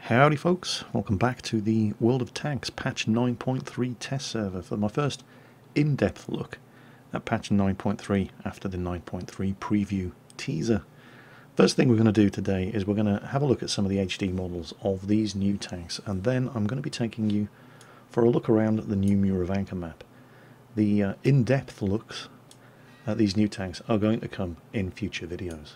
Howdy folks, welcome back to the World of Tanks patch 9.3 test server for my first in-depth look at patch 9.3 after the 9.3 preview teaser. First thing we're going to do today is we're going to have a look at some of the HD models of these new tanks, and then I'm going to be taking you for a look around the new Murovanka map. The in-depth looks at these new tanks are going to come in future videos.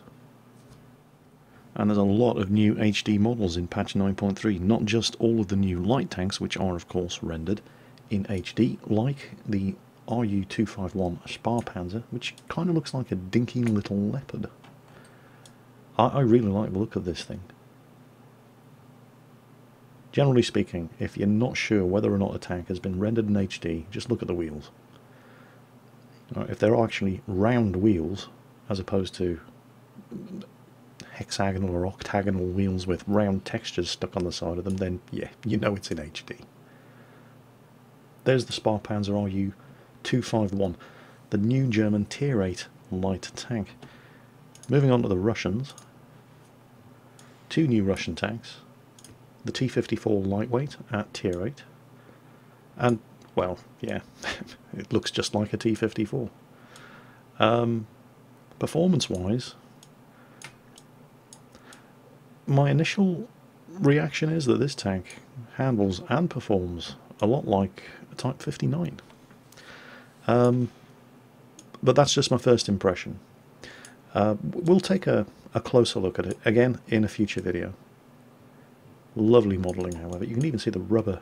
And there's a lot of new HD models in patch 9.3, not just all of the new light tanks, which are of course rendered in HD, like the RU-251 Sparpanzer, which kind of looks like a dinky little leopard. I really like the look of this thing. Generally speaking, if you're not sure whether or not a tank has been rendered in HD, just look at the wheels. If they're actually round wheels, as opposed to hexagonal or octagonal wheels with round textures stuck on the side of them, then yeah, you know it's in HD. There's the Sparpanzer RU-251, the new German Tier 8 light tank. Moving on to the Russians, two new Russian tanks, the T-54 lightweight at Tier 8, and, well, yeah, it looks just like a T-54. Performance-wise, my initial reaction is that this tank handles and performs a lot like a Type 59. But that's just my first impression. We'll take a closer look at it again in a future video. Lovely modelling, however. You can even see the rubber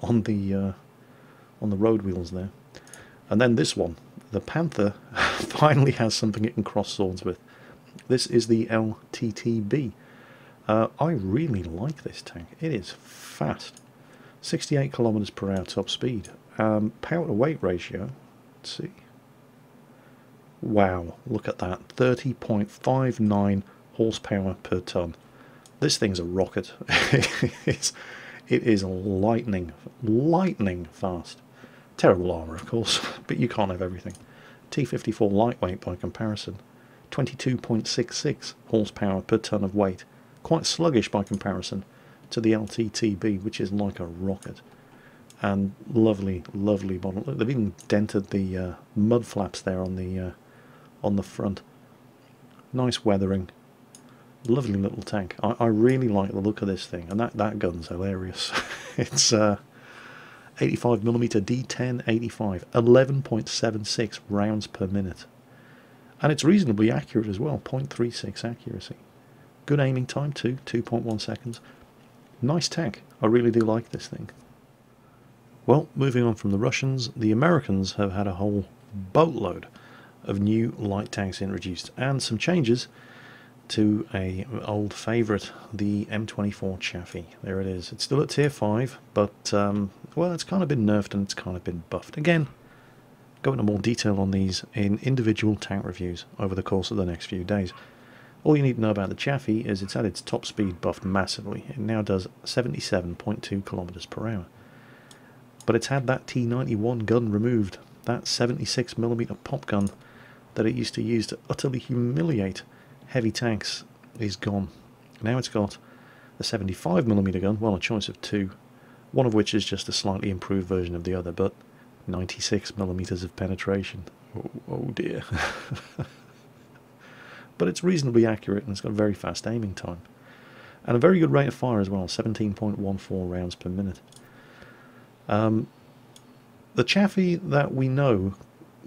on the road wheels there. And then this one, the Panther, finally has something it can cross swords with. This is the LTTB. I really like this tank. It is fast. 68 kilometers per hour top speed. Power to weight ratio, let's see. Wow, look at that. 30.59 horsepower per ton. This thing's a rocket. it is lightning fast. Terrible armor, of course, but you can't have everything. T-54 lightweight by comparison. 22.66 horsepower per ton of weight. Quite sluggish by comparison to the LTTB, which is like a rocket. And lovely, lovely model. Look, they've even dented the mud flaps there on the front. Nice weathering. Lovely little tank. I really like the look of this thing, and that gun's hilarious. It's 85mm D10 85, 11.76 rounds per minute, and it's reasonably accurate as well. 0.36 accuracy. Good aiming time too, 2.1 seconds. Nice tank. I really do like this thing. Well, moving on from the Russians, the Americans have had a whole boatload of new light tanks introduced, and some changes to an old favourite, the M24 Chaffee. There it is. It's still at Tier 5, but, well, it's kind of been nerfed and it's kind of been buffed. Again, go into more detail on these in individual tank reviews over the course of the next few days. All you need to know about the Chaffee is it's had its top speed buffed massively. It now does 77.2 kilometers per hour. But it's had that T91 gun removed. That 76mm pop gun that it used to use to utterly humiliate heavy tanks is gone. Now it's got a 75mm gun, well, a choice of two, one of which is just a slightly improved version of the other, but 96mm of penetration. Oh dear. But it's reasonably accurate, and it's got a very fast aiming time. And a very good rate of fire as well, 17.14 rounds per minute. The Chaffee that we know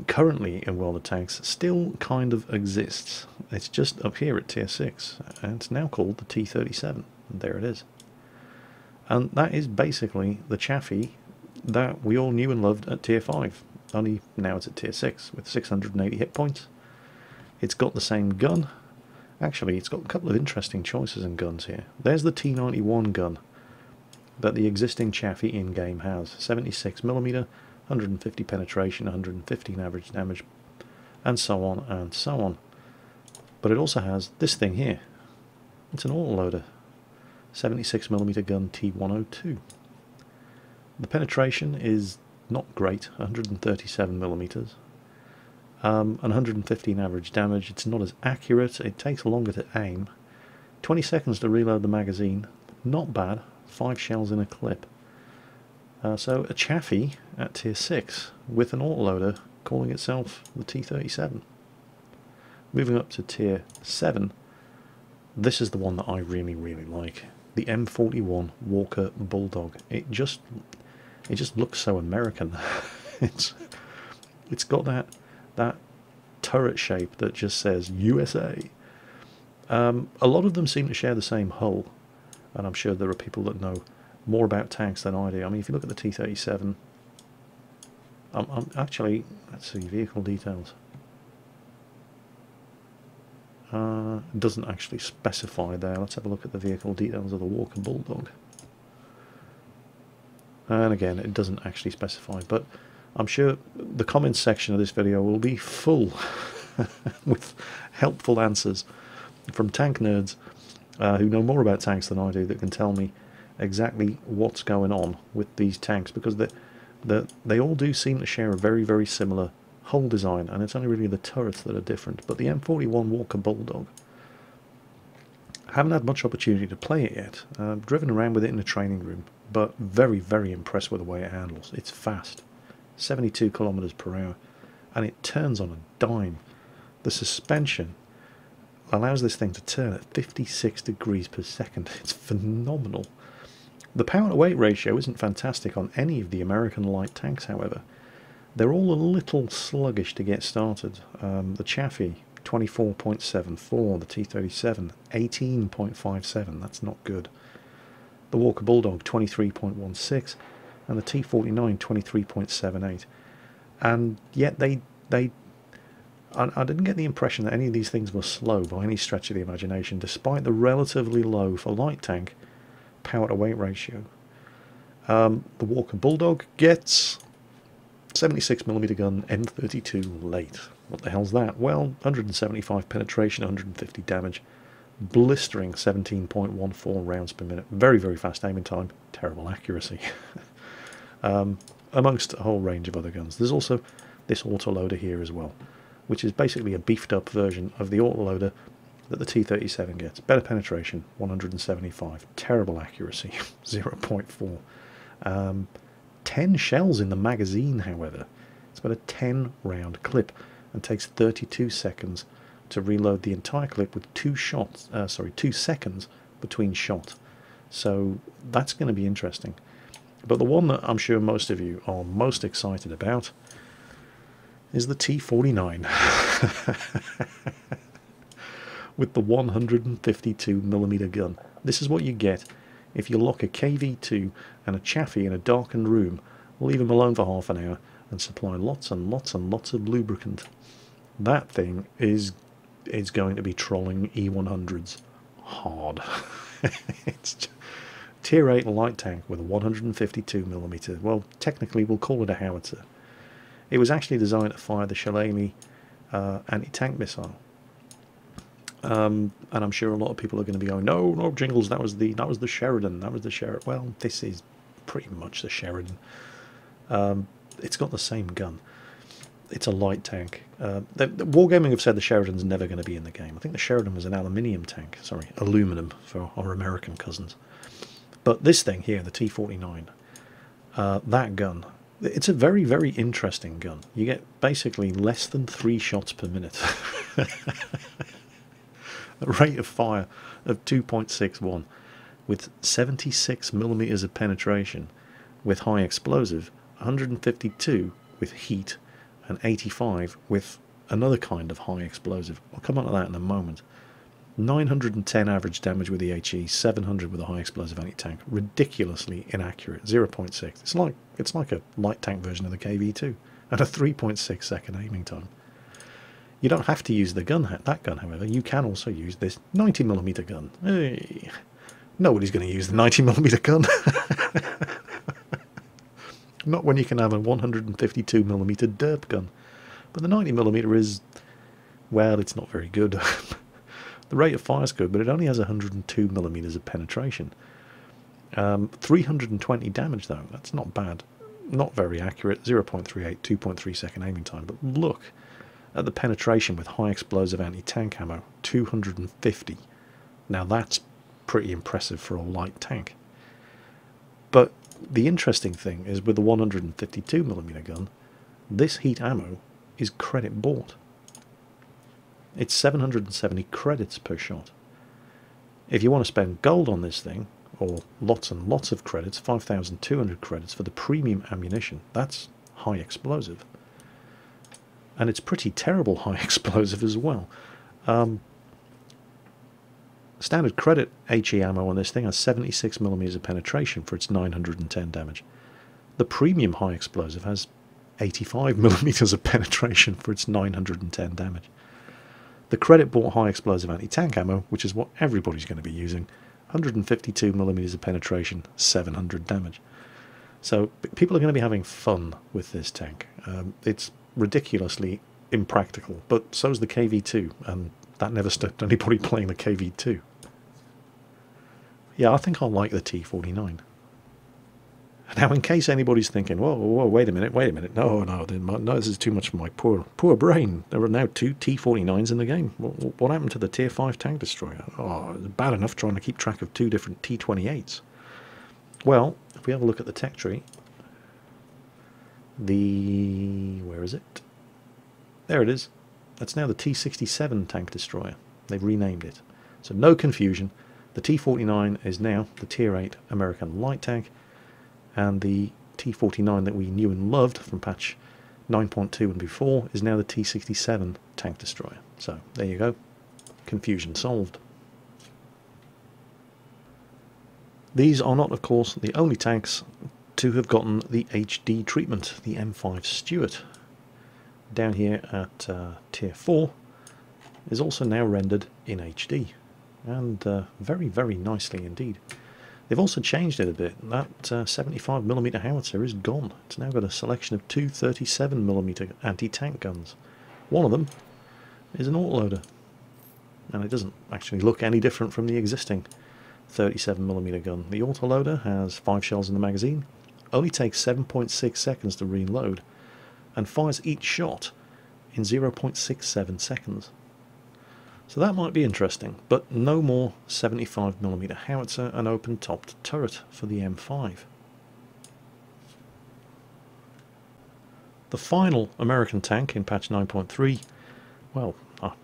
currently in World of Tanks still kind of exists. It's just up here at Tier 6, and it's now called the T37. And there it is. And that is basically the Chaffee that we all knew and loved at Tier 5. Only now it's at Tier 6 with 680 hit points. It's got the same gun. Actually, it's got a couple of interesting choices in guns here. There's the T91 gun that the existing Chaffee in-game has. 76mm, 150 penetration, 115 average damage, and so on and so on. But it also has this thing here. It's an autoloader. 76mm gun T102. The penetration is not great, 137mm. And 115 average damage. It's not as accurate, it takes longer to aim. 20 seconds to reload the magazine, not bad. 5 shells in a clip. So a Chaffee at tier 6 with an autoloader calling itself the T37. Moving up to tier 7, this is the one that I really, really like. The M41 Walker Bulldog. It just looks so American. It's got that turret shape that just says USA. A lot of them seem to share the same hull, and I'm sure there are people that know more about tanks than I do. I mean, if you look at the T37, actually, let's see, vehicle details. It doesn't actually specify there. Let's have a look at the vehicle details of the Walker Bulldog. And again, it doesn't actually specify, but I'm sure the comments section of this video will be full with helpful answers from tank nerds who know more about tanks than I do, that can tell me exactly what's going on with these tanks, because they all do seem to share a very, very similar hull design, and it's only really the turrets that are different. But the M41 Walker Bulldog, I haven't had much opportunity to play it yet. I've driven around with it in a training room, but very, very impressed with the way it handles. It's fast, 72 kilometers per hour, and it turns on a dime. The suspension allows this thing to turn at 56 degrees per second. It's phenomenal. The power to weight ratio isn't fantastic on any of the American light tanks, however. They're all a little sluggish to get started. The Chaffee, 24.74, the T37, 18.57, that's not good. The Walker Bulldog, 23.16, and the T49, 23.78. And yet I didn't get the impression that any of these things were slow by any stretch of the imagination, despite the relatively low, for light tank, power to weight ratio. The Walker Bulldog gets 76mm gun, M32 late. What the hell's that? Well, 175 penetration, 150 damage, blistering 17.14 rounds per minute. Very, very fast aiming time, terrible accuracy. Amongst a whole range of other guns. There's also this autoloader here as well, which is basically a beefed up version of the autoloader that the T37 gets. Better penetration, 175. Terrible accuracy, 0.4. 10 shells in the magazine, however. It's got a 10 round clip and takes 32 seconds to reload the entire clip with 2 seconds between shot. So that's going to be interesting. But the one that I'm sure most of you are most excited about is the T49 with the 152mm gun. This is what you get if you lock a KV2 and a Chaffee in a darkened room, leave them alone for half an hour, and supply lots and lots and lots of lubricant. That thing is going to be trolling E100s hard. It's just, tier 8 light tank with a 152mm. Well, technically we'll call it a howitzer. It was actually designed to fire the Shillelagh anti-tank missile. And I'm sure a lot of people are going to be going, no, Jingles, that was the Sheridan, that was the Sheridan. Well, this is pretty much the Sheridan. It's got the same gun. It's a light tank. Wargaming have said the Sheridan's never going to be in the game. I think the Sheridan was an aluminium tank. Sorry, aluminum for our American cousins. But this thing here, the T49, that gun, it's a very, very interesting gun. You get basically less than 3 shots per minute. A rate of fire of 2.61 with 76mm of penetration with high explosive, 152 with heat, and 85 with another kind of high explosive. I'll come on to that in a moment. 910 average damage with the HE, 700 with a high explosive anti-tank. Ridiculously inaccurate, 0.6. It's like a light tank version of the KV2, and a 3.6 second aiming time. You don't have to use that gun, however. You can also use this 90mm gun. Hey, nobody's going to use the 90mm gun. Not when you can have a 152mm derp gun. But the 90mm is, well, it's not very good. The rate of fire is good, but it only has 102mm of penetration. 320 damage, though. That's not bad. Not very accurate. 0.38, 2.3 second aiming time. But look at the penetration with high explosive anti-tank ammo. 250. Now that's pretty impressive for a light tank. But the interesting thing is with the 152mm gun, this heat ammo is credit bought. It's 770 credits per shot. If you want to spend gold on this thing, or lots and lots of credits, 5,200 credits for the premium ammunition, that's high explosive. And it's pretty terrible high explosive as well. Standard credit HE ammo on this thing has 76mm of penetration for its 910 damage. The premium high explosive has 85mm of penetration for its 910 damage. The credit bought high explosive anti-tank ammo, which is what everybody's going to be using, 152mm of penetration, 700 damage. So people are going to be having fun with this tank. It's ridiculously impractical, but so's the KV-2, and that never stopped anybody playing the KV-2. Yeah, I think I'll like the T49. Now, in case anybody's thinking, whoa, wait a minute, no, this is too much for my poor brain. There are now 2 T49s in the game. What happened to the Tier 5 tank destroyer? Oh, it's bad enough trying to keep track of 2 different T28s. Well, if we have a look at the tech tree, where is it? There it is. That's now the T67 tank destroyer. They've renamed it. So no confusion. The T49 is now the Tier 8 American light tank, and the T49 that we knew and loved from patch 9.2 and before is now the T67 tank destroyer. So there you go. Confusion solved. These are not, of course, the only tanks to have gotten the HD treatment. The M5 Stuart down here at Tier 4 is also now rendered in HD, and very, very nicely indeed. They've also changed it a bit. That 75mm howitzer is gone. It's now got a selection of 2 37mm anti-tank guns. One of them is an autoloader, and it doesn't actually look any different from the existing 37mm gun. The autoloader has 5 shells in the magazine, only takes 7.6 seconds to reload, and fires each shot in 0.67 seconds. So that might be interesting, but no more 75mm howitzer and open-topped turret for the M5. The final American tank in patch 9.3, well,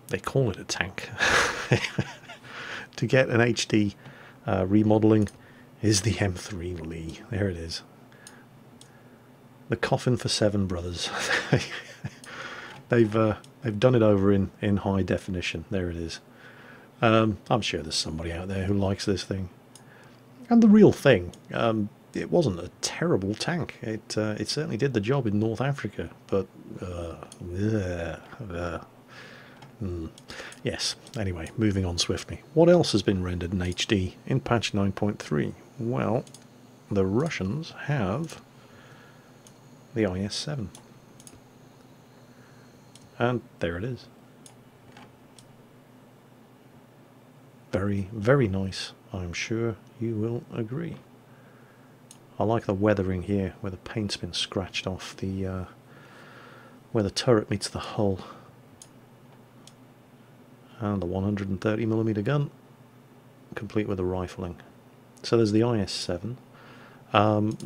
they call it a tank, to get an HD remodeling is the M3 Lee. There it is. The coffin for 7 brothers. They've done it over in high definition. There it is. I'm sure there's somebody out there who likes this thing. And the real thing, it wasn't a terrible tank. It certainly did the job in North Africa, but yes. Anyway, moving on swiftly. What else has been rendered in HD in patch 9.3? Well, the Russians have the IS-7. And there it is. Very, very nice. I'm sure you will agree. I like the weathering here, where the paint's been scratched off the where the turret meets the hull. And the 130mm gun, complete with the rifling. So there's the IS-7.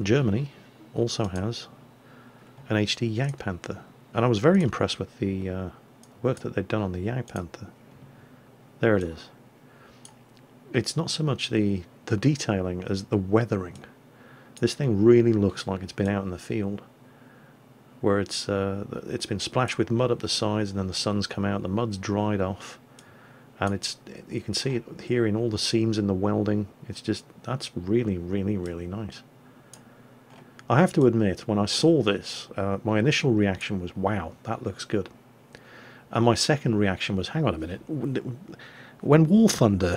Germany also has an HD Jagdpanther. And I was very impressed with the work that they've done on the Jagdpanther. There it is. It's not so much the detailing as the weathering. This thing really looks like it's been out in the field, where it's been splashed with mud up the sides, and then the sun's come out, the mud's dried off, and you can see it here in all the seams in the welding. It's just, that's really, really, really nice. I have to admit, when I saw this, my initial reaction was, wow, that looks good. And my second reaction was, hang on a minute, when War Thunder,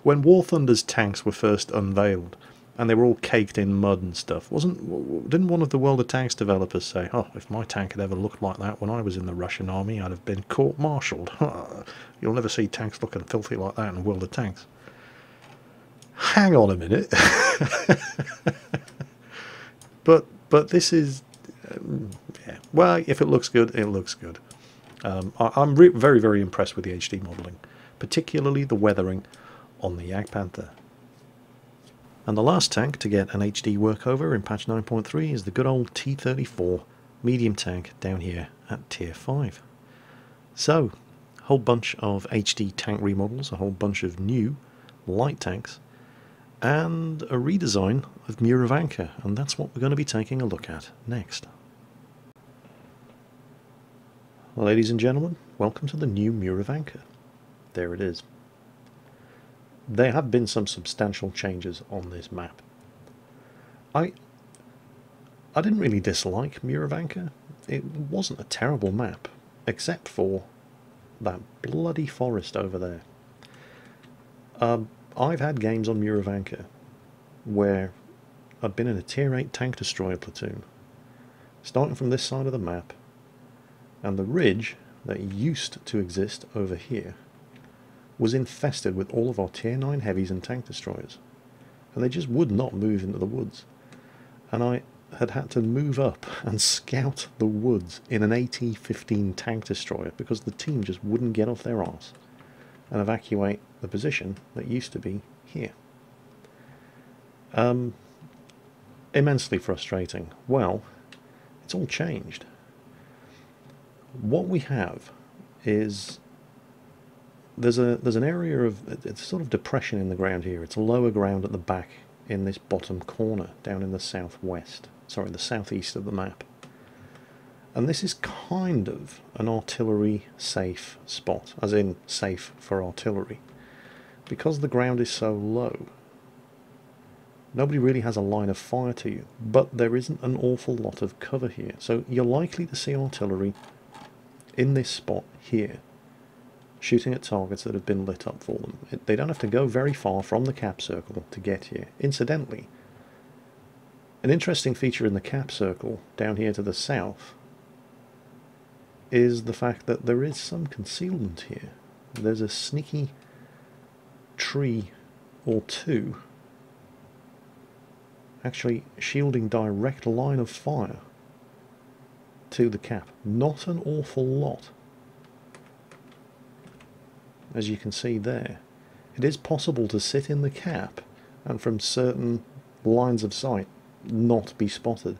when War Thunder's tanks were first unveiled, and they were all caked in mud and stuff, didn't one of the World of Tanks developers say, oh, if my tank had ever looked like that when I was in the Russian army, I'd have been court-martialed. You'll never see tanks looking filthy like that in World of Tanks. Hang on a minute. but this is yeah, well, if it looks good, it looks good. I'm very, very impressed with the HD modelling, particularly the weathering on the Jagdpanther. And the last tank to get an HD workover in patch 9.3 is the good old T-34 medium tank down here at tier 5. So, a whole bunch of HD tank remodels, a whole bunch of new light tanks, and a redesign of Murovanka, and that's what we're going to be taking a look at next. Ladies and gentlemen, welcome to the new Murovanka. There it is. There have been some substantial changes on this map. I didn't really dislike Murovanka. It wasn't a terrible map, except for that bloody forest over there. I've had games on Murovanka where I've been in a tier 8 tank destroyer platoon, starting from this side of the map, and the ridge that used to exist over here was infested with all of our tier 9 heavies and tank destroyers, and they just would not move into the woods. And I had to move up and scout the woods in an AT-15 tank destroyer because the team just wouldn't get off their arse and evacuate the position that used to be here. Immensely frustrating. Well, it's all changed. What we have is there's an area of, it's sort of depression in the ground here. It's lower ground at the back in this bottom corner down in the southwest, sorry, the southeast of the map. And this is kind of an artillery safe spot, as in safe for artillery. Because the ground is so low, nobody really has a line of fire to you, but there isn't an awful lot of cover here. So you're likely to see artillery in this spot here, shooting at targets that have been lit up for them. They don't have to go very far from the cap circle to get here. Incidentally, an interesting feature in the cap circle down here to the south is the fact that there is some concealment here. There's a sneaky tree or two actually shielding direct line of fire to the cap. Not an awful lot, as you can see there. It is possible to sit in the cap and from certain lines of sight not be spotted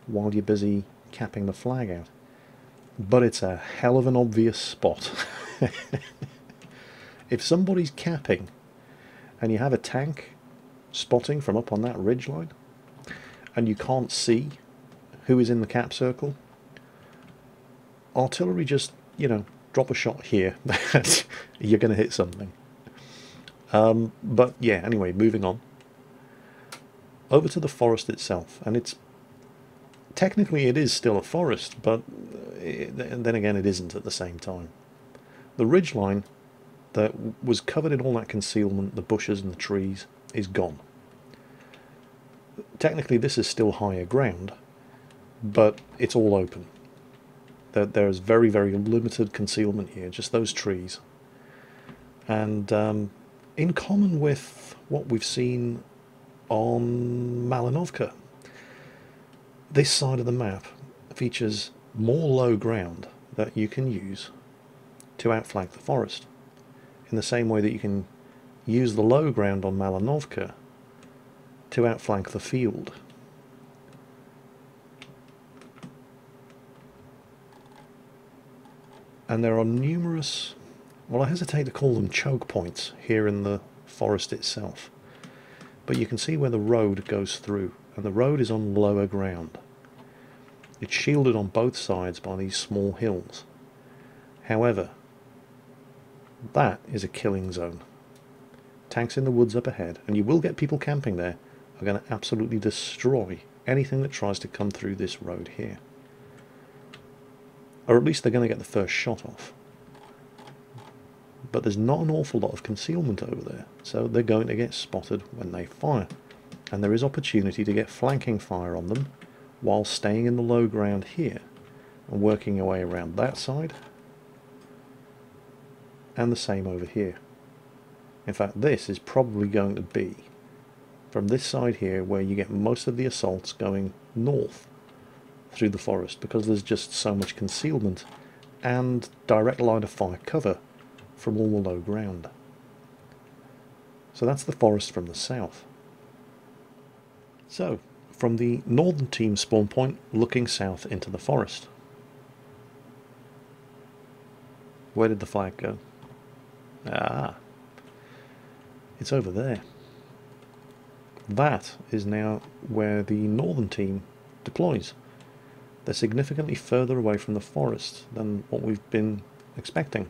while you're busy capping the flag out. But it's a hell of an obvious spot. If somebody's capping and you have a tank spotting from up on that ridgeline and you can't see who is in the cap circle, artillery just, you know, drop a shot here. You're going to hit something. But yeah, anyway, moving on. Over to the forest itself, and it's technically it is still a forest, but then again it isn't at the same time. The ridgeline that was covered in all that concealment, the bushes and the trees, is gone. Technically this is still higher ground, but it's all open. There's very, very limited concealment here, just those trees. And in common with what we've seen on Malinovka, this side of the map features more low ground that you can use to outflank the forest, in the same way that you can use the low ground on Malinovka to outflank the field. And there are numerous, well, I hesitate to call them choke points here in the forest itself, but you can see where the road goes through, and the road is on lower ground. It's shielded on both sides by these small hills. However, that is a killing zone. Tanks in the woods up ahead, and you will get people camping there, are going to absolutely destroy anything that tries to come through this road here. Or at least they're going to get the first shot off. But there's not an awful lot of concealment over there, so they're going to get spotted when they fire. And there is opportunity to get flanking fire on them while staying in the low ground here and working your way around that side, and the same over here. In fact, this is probably going to be from this side here where you get most of the assaults going north through the forest, because there's just so much concealment and direct line of fire cover from all the low ground. So that's the forest from the south. So, from the northern team spawn point, looking south into the forest. Where did the flag go? Ah, it's over there. That is now where the northern team deploys. They're significantly further away from the forest than what we've been expecting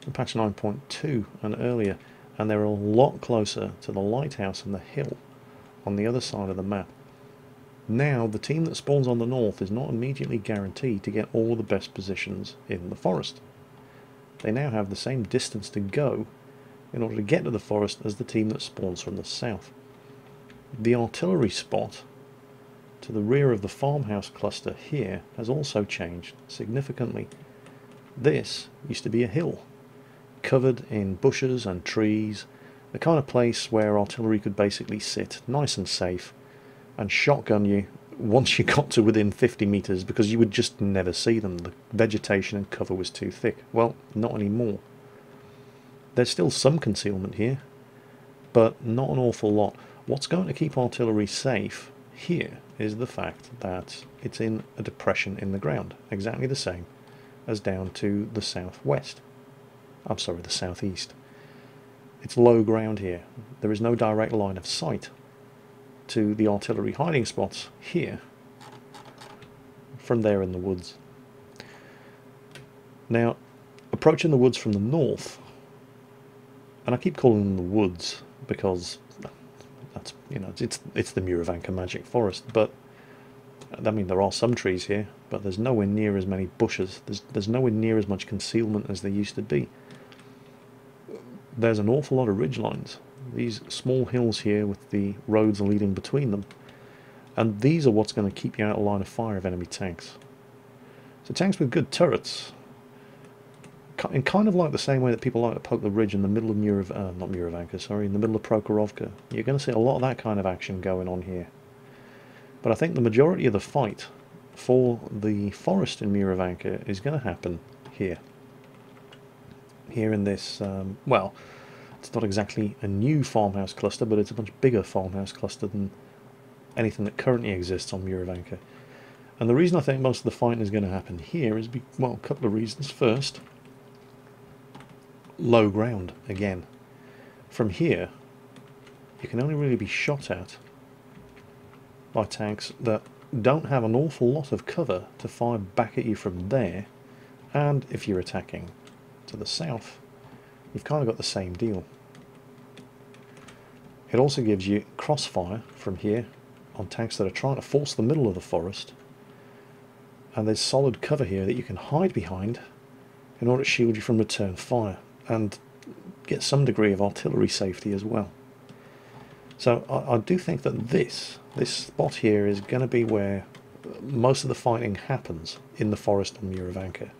in patch 9.2 and earlier, and they're a lot closer to the lighthouse and the hill on the other side of the map. Now, the team that spawns on the north is not immediately guaranteed to get all the best positions in the forest. They now have the same distance to go in order to get to the forest as the team that spawns from the south. The artillery spot to the rear of the farmhouse cluster here has also changed significantly. This used to be a hill, covered in bushes and trees, the kind of place where artillery could basically sit nice and safe and shotgun you once you got to within 50 meters, because you would just never see them. The vegetation and cover was too thick. Well, not anymore. There's still some concealment here, but not an awful lot. What's going to keep artillery safe here is the fact that it's in a depression in the ground, exactly the same as down to the southwest. I'm sorry, the southeast. It's low ground here. There is no direct line of sight to the artillery hiding spots here from there in the woods. Now, approaching the woods from the north, and I keep calling them the woods because that's, you know, it's the Murovanka magic forest, but I mean, there are some trees here, but there's nowhere near as many bushes. There's nowhere near as much concealment as there used to be. There's an awful lot of ridgelines, these small hills here with the roads leading between them, and these are what's going to keep you out of line of fire of enemy tanks. So tanks with good turrets, in kind of like the same way that people like to poke the ridge in the middle of not Murovanka, sorry, in the middle of Prokhorovka. You're going to see a lot of that kind of action going on here. But I think the majority of the fight for the forest in Murovanka is going to happen here. Here in this, well, it's not exactly a new farmhouse cluster, but it's a much bigger farmhouse cluster than anything that currently exists on Murovanka. And the reason I think most of the fighting is going to happen here is, well, a couple of reasons. First, low ground again. From here, you can only really be shot at by tanks that don't have an awful lot of cover to fire back at you from there, and if you're attacking to the south, you've kind of got the same deal. It also gives you crossfire from here on tanks that are trying to force the middle of the forest, and there's solid cover here that you can hide behind in order to shield you from return fire and get some degree of artillery safety as well. So I do think that this spot here is going to be where most of the fighting happens in the forest on Murovanka.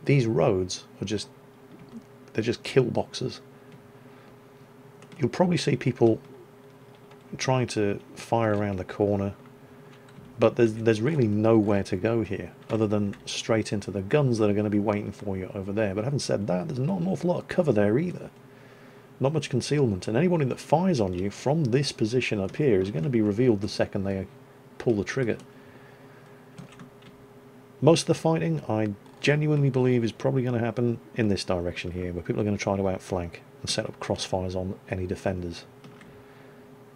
These roads are they're just kill boxes. You'll probably see people trying to fire around the corner, but there's really nowhere to go here other than straight into the guns that are going to be waiting for you over there. But having said that, there's not an awful lot of cover there either. Not much concealment, and anybody that fires on you from this position up here is going to be revealed the second they pull the trigger. Most of the fighting, I genuinely believe, is probably going to happen in this direction here, where people are going to try to outflank and set up crossfires on any defenders.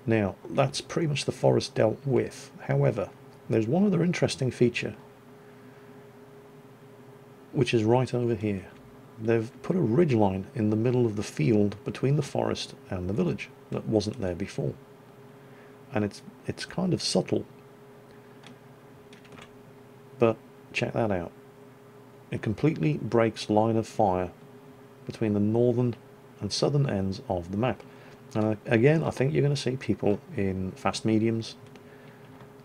Now, that's pretty much the forest dealt with. However, there's one other interesting feature, which is right over here. They've put a ridgeline in the middle of the field between the forest and the village that wasn't there before. And it's kind of subtle. But check that out. It completely breaks line of fire between the northern and southern ends of the map. And again, I think you're going to see people in fast mediums,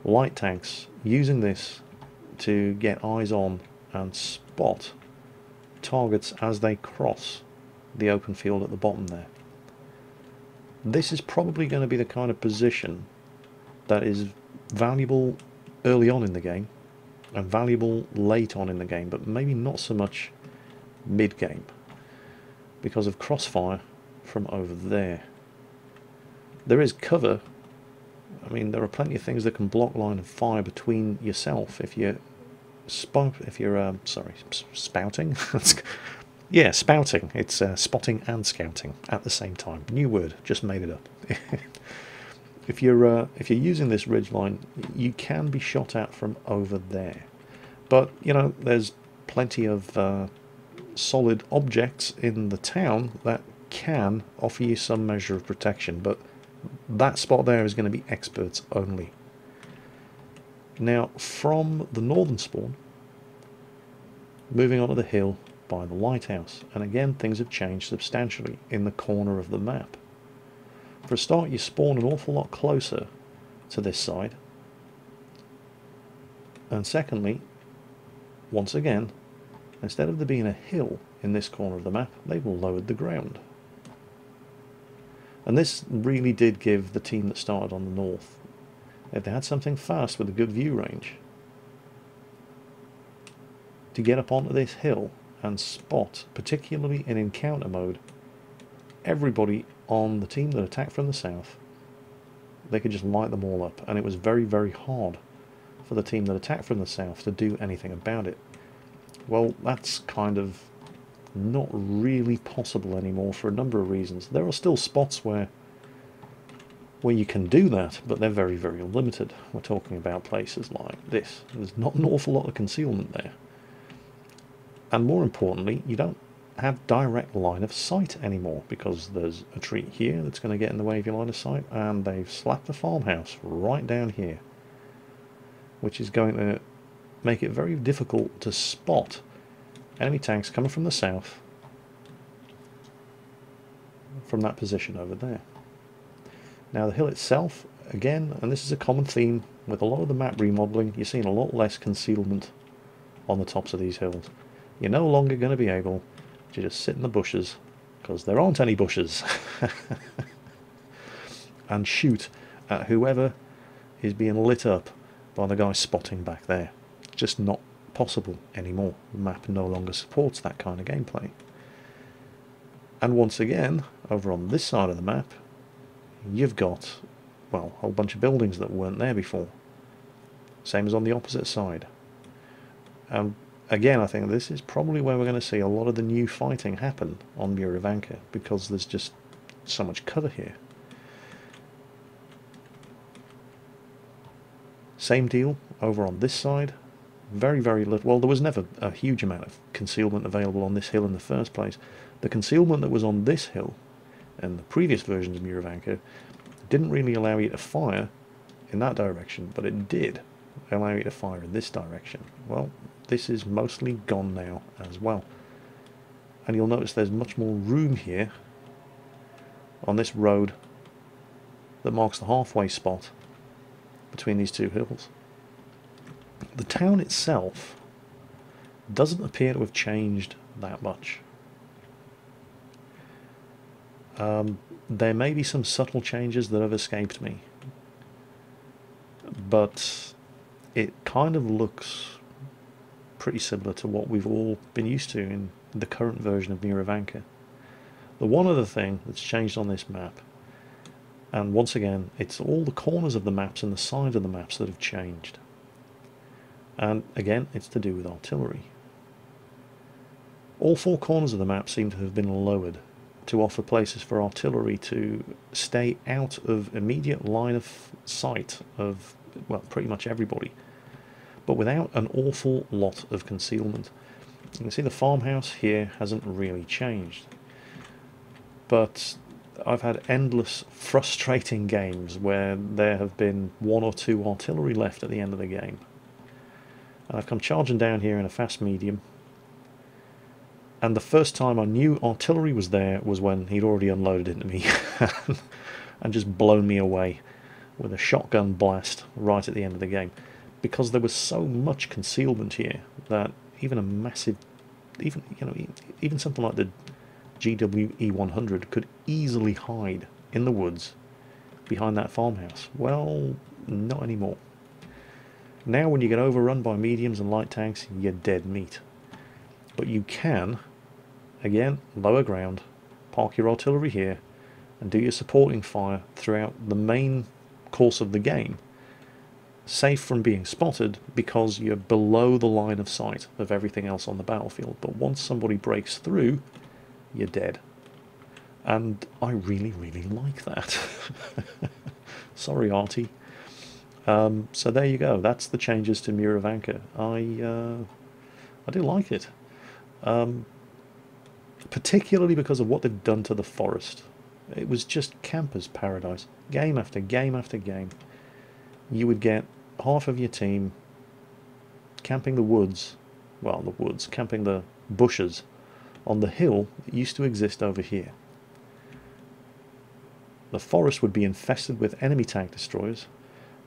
light tanks, using this to get eyes on and spot targets as they cross the open field at the bottom there. This is probably going to be the kind of position that is valuable early on in the game and valuable late on in the game, but maybe not so much mid-game because of crossfire from over there. There is cover I mean, there are plenty of things that can block line of fire between yourself if you're spouting. Yeah, spouting. It's spotting and scouting at the same time. New word, just made it up. If you're using this ridgeline, you can be shot at from over there, but you know there's plenty of solid objects in the town that can offer you some measure of protection, but that spot there is going to be experts only. Now, from the northern spawn, moving onto the hill by the lighthouse, and again things have changed substantially in the corner of the map. For a start, you spawn an awful lot closer to this side, and secondly, once again, instead of there being a hill in this corner of the map, they've lowered the ground. And this really did give the team that started on the north, if they had something fast with a good view range, to get up onto this hill and spot, particularly in encounter mode, everybody on the team that attacked from the south. They could just light them all up, and it was very, very hard for the team that attacked from the south to do anything about it. Well, that's kind of not really possible anymore for a number of reasons. There are still spots where you can do that, but they're very, very limited. We're talking about places like this. There's not an awful lot of concealment there. And more importantly, you don't have direct line of sight anymore, because there's a tree here that's going to get in the way of your line of sight, and they've slapped the farmhouse right down here, which is going to make it very difficult to spot enemy tanks coming from the south from that position over there. Now the hill itself, again, and this is a common theme with a lot of the map remodeling, you're seeing a lot less concealment on the tops of these hills. You're no longer going to be able to just sit in the bushes, because there aren't any bushes, and shoot at whoever is being lit up by the guy spotting back there. Just not possible anymore. The map no longer supports that kind of gameplay. And once again, over on this side of the map, you've got, well, a whole bunch of buildings that weren't there before. Same as on the opposite side. And again, I think this is probably where we're going to see a lot of the new fighting happen on Murovanka, because there's just so much cover here. Same deal over on this side. Very, very little. Well, there was never a huge amount of concealment available on this hill in the first place. The concealment that was on this hill and the previous versions of Murovanka didn't really allow you to fire in that direction, but it did allow you to fire in this direction. Well, this is mostly gone now as well. And you'll notice there's much more room here on this road that marks the halfway spot between these two hills. The town itself doesn't appear to have changed that much. There may be some subtle changes that have escaped me, but it kind of looks pretty similar to what we've all been used to in the current version of Murovanka. The one other thing that's changed on this map, and once again, it's all the corners of the maps and the sides of the maps that have changed. And again, it's to do with artillery. All four corners of the map seem to have been lowered to offer places for artillery to stay out of immediate line of sight of, well, pretty much everybody, but without an awful lot of concealment. You can see the farmhouse here hasn't really changed, but I've had endless frustrating games where there have been one or two artillery left at the end of the game. And I've come charging down here in a fast medium, and the first time I knew artillery was there was when he'd already unloaded into me and just blown me away with a shotgun blast right at the end of the game, because there was so much concealment here that even a massive, even something like the GWE100 could easily hide in the woods behind that farmhouse. Well, not anymore. Now when you get overrun by mediums and light tanks, you're dead meat. But you can, again, lower ground, park your artillery here, and do your supporting fire throughout the main course of the game, safe from being spotted because you're below the line of sight of everything else on the battlefield. But once somebody breaks through, you're dead. And I really, really like that. Sorry, Artie. So there you go. That's the changes to Murovanka. I do like it. Particularly because of what they've done to the forest. It was just camper's paradise. Game after game after game. You would get half of your team camping the woods, well, the woods, camping the bushes on the hill that used to exist over here. The forest would be infested with enemy tank destroyers.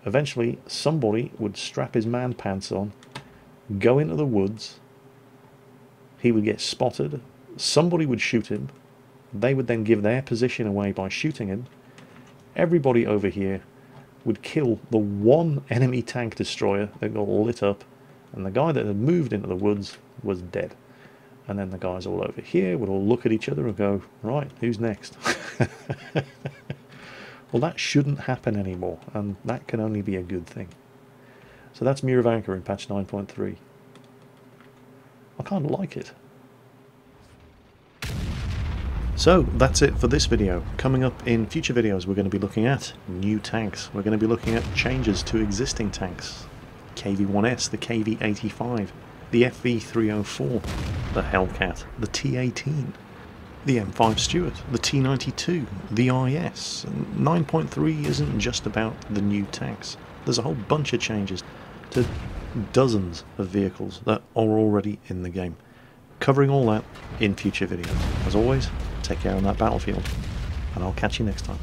Eventually, somebody would strap his man pants on, go into the woods, he would get spotted, somebody would shoot him, they would then give their position away by shooting him. Everybody over here would kill the one enemy tank destroyer that got lit up, and the guy that had moved into the woods was dead. And then the guys all over here would all look at each other and go, right, who's next? Well, that shouldn't happen anymore, and that can only be a good thing. So that's Murovanka in patch 9.3. I kind of like it. So that's it for this video. Coming up in future videos, we're going to be looking at new tanks. We're going to be looking at changes to existing tanks. KV-1S, the KV-85, the FV-304, the Hellcat, the T-18, the M5 Stuart, the T-92, the IS. 9.3 isn't just about the new tanks. There's a whole bunch of changes to dozens of vehicles that are already in the game. Covering all that in future videos. As always, take care on that battlefield, and I'll catch you next time.